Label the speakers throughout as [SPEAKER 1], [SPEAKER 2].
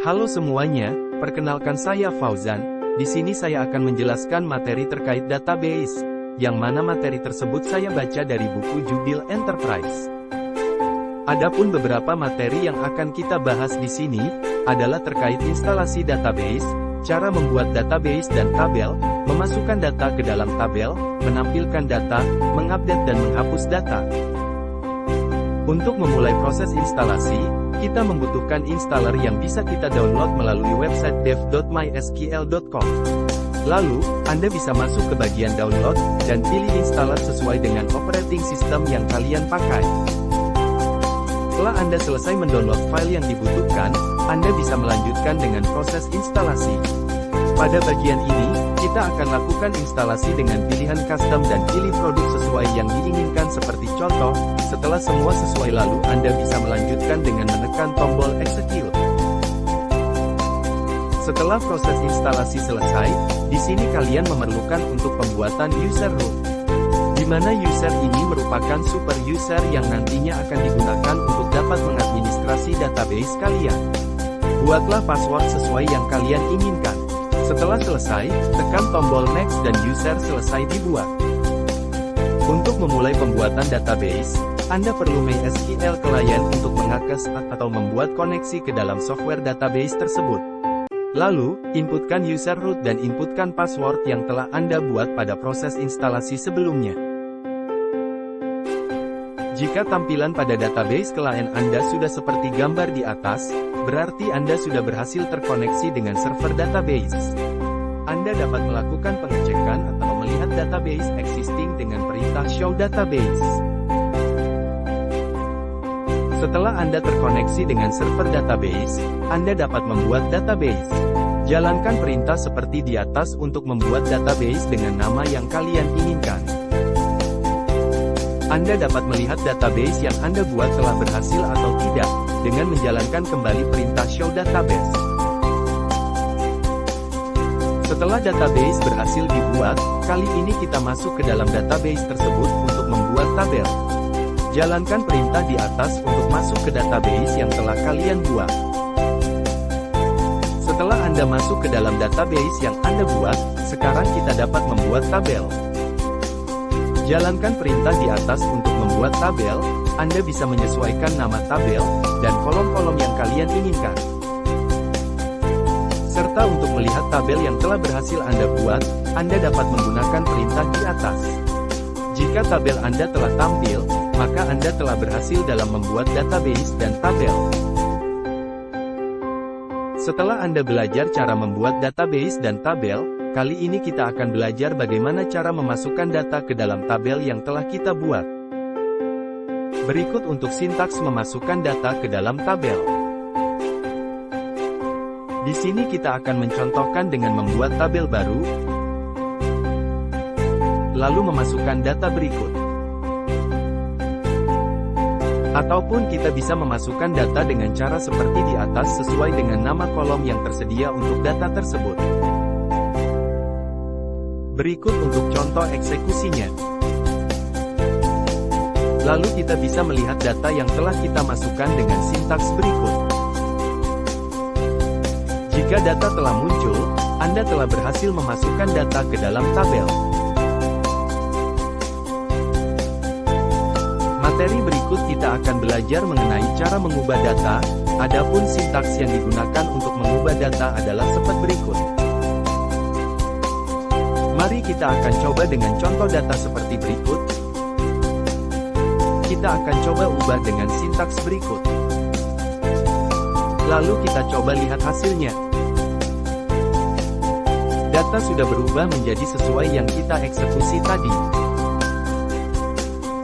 [SPEAKER 1] Halo semuanya, perkenalkan saya Fauzan. Di sini saya akan menjelaskan materi terkait database, yang mana materi tersebut saya baca dari buku Jubil Enterprise. Adapun beberapa materi yang akan kita bahas di sini adalah terkait instalasi database, cara membuat database dan tabel, memasukkan data ke dalam tabel, menampilkan data, mengupdate dan menghapus data. Untuk memulai proses instalasi, kita membutuhkan installer yang bisa kita download melalui website dev.mysql.com. Lalu, Anda bisa masuk ke bagian download, dan pilih installer sesuai dengan operating system yang kalian pakai. Setelah Anda selesai mendownload file yang dibutuhkan, Anda bisa melanjutkan dengan proses instalasi. Pada bagian ini, kita akan lakukan instalasi dengan pilihan custom dan pilih produk sesuai yang diinginkan seperti contoh. Setelah semua sesuai lalu Anda bisa melanjutkan dengan menekan tombol execute. Setelah proses instalasi selesai, di sini kalian memerlukan untuk pembuatan user root, di mana user ini merupakan super user yang nantinya akan digunakan untuk dapat mengadministrasi database kalian. Buatlah password sesuai yang kalian inginkan. Setelah selesai, tekan tombol next dan user selesai dibuat. Untuk memulai pembuatan database, Anda perlu MySQL client untuk mengakses atau membuat koneksi ke dalam software database tersebut. Lalu, inputkan user root dan inputkan password yang telah Anda buat pada proses instalasi sebelumnya. Jika tampilan pada database klien Anda sudah seperti gambar di atas, berarti Anda sudah berhasil terkoneksi dengan server database. Anda dapat melakukan pengecekan atau melihat database existing dengan perintah show database. Setelah Anda terkoneksi dengan server database, Anda dapat membuat database. Jalankan perintah seperti di atas untuk membuat database dengan nama yang kalian inginkan. Anda dapat melihat database yang Anda buat telah berhasil atau tidak, dengan menjalankan kembali perintah show database. Setelah database berhasil dibuat, kali ini kita masuk ke dalam database tersebut untuk membuat tabel. Jalankan perintah di atas untuk masuk ke database yang telah kalian buat. Setelah Anda masuk ke dalam database yang Anda buat, sekarang kita dapat membuat tabel. Jalankan perintah di atas untuk membuat tabel. Anda bisa menyesuaikan nama tabel, dan kolom-kolom yang kalian inginkan. Serta untuk melihat tabel yang telah berhasil Anda buat, Anda dapat menggunakan perintah di atas. Jika tabel Anda telah tampil, maka Anda telah berhasil dalam membuat database dan tabel. Setelah Anda belajar cara membuat database dan tabel, kali ini kita akan belajar bagaimana cara memasukkan data ke dalam tabel yang telah kita buat. Berikut untuk sintaks memasukkan data ke dalam tabel. Di sini kita akan mencontohkan dengan membuat tabel baru, lalu memasukkan data berikut. Ataupun kita bisa memasukkan data dengan cara seperti di atas sesuai dengan nama kolom yang tersedia untuk data tersebut. Berikut untuk contoh eksekusinya. Lalu kita bisa melihat data yang telah kita masukkan dengan sintaks berikut. Jika data telah muncul, Anda telah berhasil memasukkan data ke dalam tabel. Materi berikut kita akan belajar mengenai cara mengubah data, adapun sintaks yang digunakan untuk mengubah data adalah seperti berikut. Mari kita akan coba dengan contoh data seperti berikut. Kita akan coba ubah dengan sintaks berikut. Lalu kita coba lihat hasilnya. Data sudah berubah menjadi sesuai yang kita eksekusi tadi.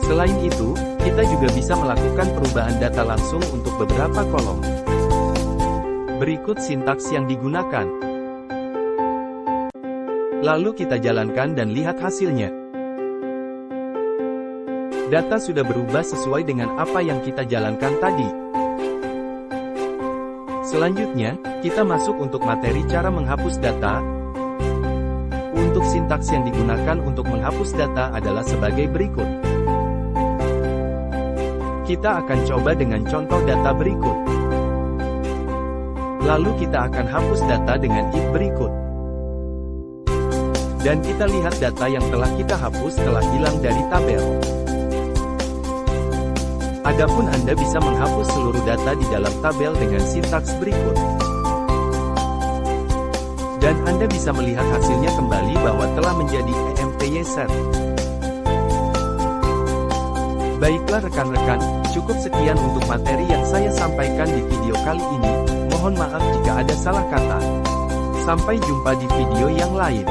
[SPEAKER 1] Selain itu, kita juga bisa melakukan perubahan data langsung untuk beberapa kolom. Berikut sintaks yang digunakan. Lalu kita jalankan dan lihat hasilnya. Data sudah berubah sesuai dengan apa yang kita jalankan tadi. Selanjutnya, kita masuk untuk materi cara menghapus data. Untuk sintaks yang digunakan untuk menghapus data adalah sebagai berikut. Kita akan coba dengan contoh data berikut. Lalu kita akan hapus data dengan if berikut. Dan kita lihat data yang telah kita hapus telah hilang dari tabel. Adapun Anda bisa menghapus seluruh data di dalam tabel dengan sintaks berikut. Dan Anda bisa melihat hasilnya kembali bahwa telah menjadi EMPY set. Baiklah rekan-rekan, cukup sekian untuk materi yang saya sampaikan di video kali ini. Mohon maaf jika ada salah kata. Sampai jumpa di video yang lain.